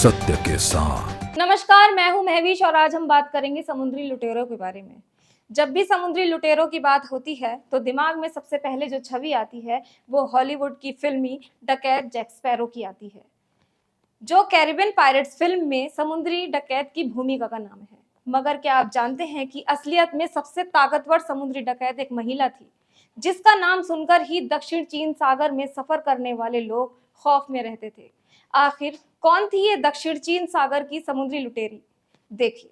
सत्य के साथ। नमस्कार, मैं हूं महवीश और आज हम बात करेंगे समुद्री लुटेरों के बारे में। जब भी समुद्री लुटेरों की बात होती है तो दिमाग में सबसे पहले जो छवि आती है वो हॉलीवुड की फिल्मी डकैत जैक स्पैरो की आती है, जो कैरिबियन पायरेट्स फिल्म में समुद्री डकैत की भूमिका का नाम है। मगर क्या आप जानते हैं कि असलियत में सबसे ताकतवर समुद्री डकैत एक महिला थी, जिसका नाम सुनकर ही दक्षिण चीन सागर में सफर करने वाले लोग खौफ में रहते थे। आखिर कौन थी ये दक्षिण चीन सागर की समुद्री लुटेरी? देखिए।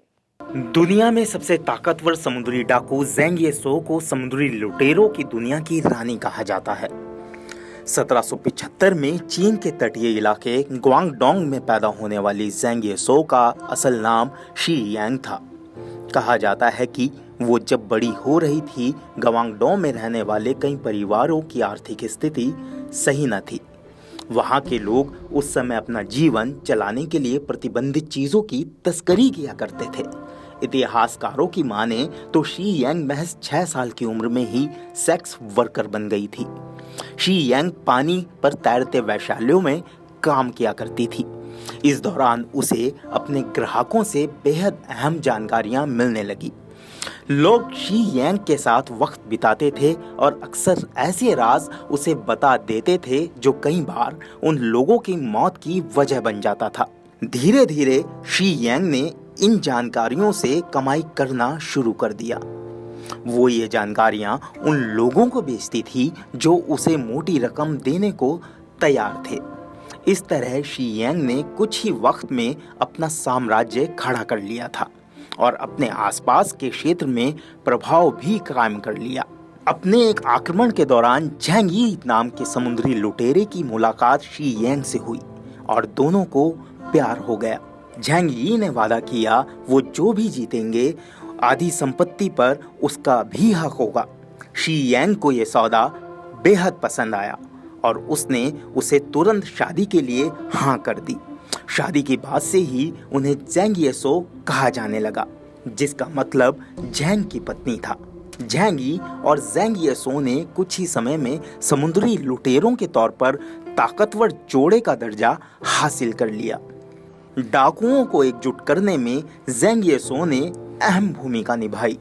दुनिया में सबसे ताकतवर समुद्री डाकू ज़ेंग ये सो को समुद्री लुटेरों की दुनिया की रानी कहा जाता है। 1775 में चीन के तटीय इलाके ग्वांगडोंग में पैदा होने वाली ज़ेंग ये सो का असल नाम शी यांग था। कहा जाता है कि वो जब बड़ी हो रही थी, ग्वांगडोंग में रहने वाले कई परिवारों की आर्थिक स्थिति सही न थी। वहाँ के लोग उस समय अपना जीवन चलाने के लिए प्रतिबंधित चीजों की तस्करी किया करते थे। इतिहासकारों की माने तो शी यांग महज 6 साल की उम्र में ही सेक्स वर्कर बन गई थी। शी यांग पानी पर तैरते वैशाल्यों में काम किया करती थी। इस दौरान उसे अपने ग्राहकों से बेहद अहम जानकारियां मिलने लगी। लोग शी यांग के साथ वक्त बिताते थे और अक्सर ऐसे राज उसे बता देते थे जो कई बार उन लोगों की मौत की वजह बन जाता था। धीरे धीरे शी यांग ने इन जानकारियों से कमाई करना शुरू कर दिया। वो ये जानकारियां उन लोगों को बेचती थी जो उसे मोटी रकम देने को तैयार थे। इस तरह शी यांग ने कुछ ही वक्त में अपना साम्राज्य खड़ा कर लिया था और अपने आसपास के क्षेत्र में प्रभाव भी कायम कर लिया। अपने एक आक्रमण के दौरान झेंग यी नाम के समुद्री लुटेरे की मुलाकात शी यांग से हुई और दोनों को प्यार हो गया। झेंग यी ने वादा किया वो जो भी जीतेंगे आधी संपत्ति पर उसका भी हक होगा। शी यांग को यह सौदा बेहद पसंद आया और उसने उसे तुरंत शादी के लिए हाँ कर दी। शादी के बाद से ही उन्हें ज़ेंग ये सो कहा जाने लगा, जिसका मतलब झेंग की पत्नी था। झेंग यी और ज़ेंग ये सो ने कुछ ही समय में समुद्री लुटेरों के तौर पर ताकतवर जोड़े का दर्जा हासिल कर लिया। डाकुओं को एकजुट करने में ज़ेंग ये सो ने अहम भूमिका निभाई।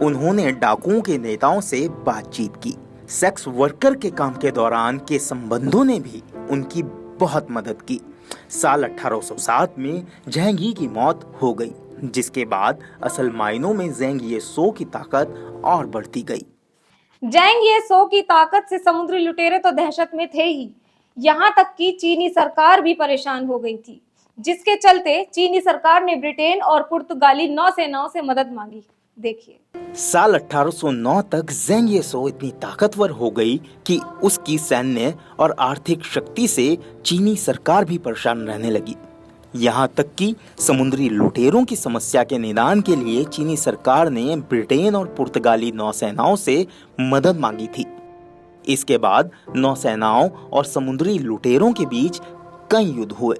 उन्होंने डाकुओं के नेताओं से बातचीत की। सेक्स वर्कर के काम के दौरान के संबंधों ने भी उनकी बहुत मदद की। साल 1807 में झेंग यी की मौत हो गई, जिसके बाद असल मायनों में ज़ेंग ये सो की ताकत और बढ़ती गई। ज़ेंग ये सो की ताकत से समुद्री लुटेरे तो दहशत में थे ही, यहाँ तक कि चीनी सरकार भी परेशान हो गई थी, जिसके चलते चीनी सरकार ने ब्रिटेन और पुर्तगाली नौसेनाओं से मदद मांगी। देखिए। साल 1809 तक ज़ेंग ये सो इतनी ताकतवर हो गई कि उसकी सैन्य और आर्थिक शक्ति से चीनी सरकार भी परेशान रहने लगी। यहाँ तक कि समुद्री लुटेरों की समस्या के निदान के लिए चीनी सरकार ने ब्रिटेन और पुर्तगाली नौसेनाओं से मदद मांगी थी। इसके बाद नौसेनाओं और समुद्री लुटेरों के बीच कई युद्ध हुए,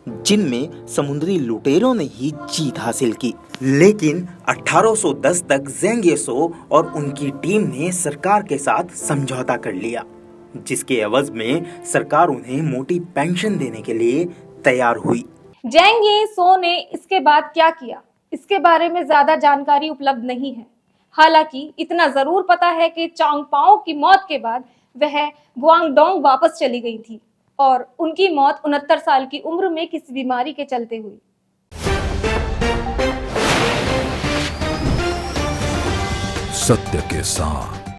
जिनमें समुद्री लुटेरों ने ही जीत हासिल की। लेकिन 1810 तक ज़ेंग ये सो और उनकी टीम ने सरकार के साथ समझौता कर लिया, जिसके एवज में सरकार उन्हें मोटी पेंशन देने के लिए तैयार हुई। ज़ेंग ये सो ने इसके बाद क्या किया, इसके बारे में ज्यादा जानकारी उपलब्ध नहीं है। हालांकि इतना जरूर पता है कि चांगपाओ की मौत के बाद वह ग्वांगडोंग वापस चली गई थी और उनकी मौत 69 साल की उम्र में किसी बीमारी के चलते हुई। सत्य के साथ।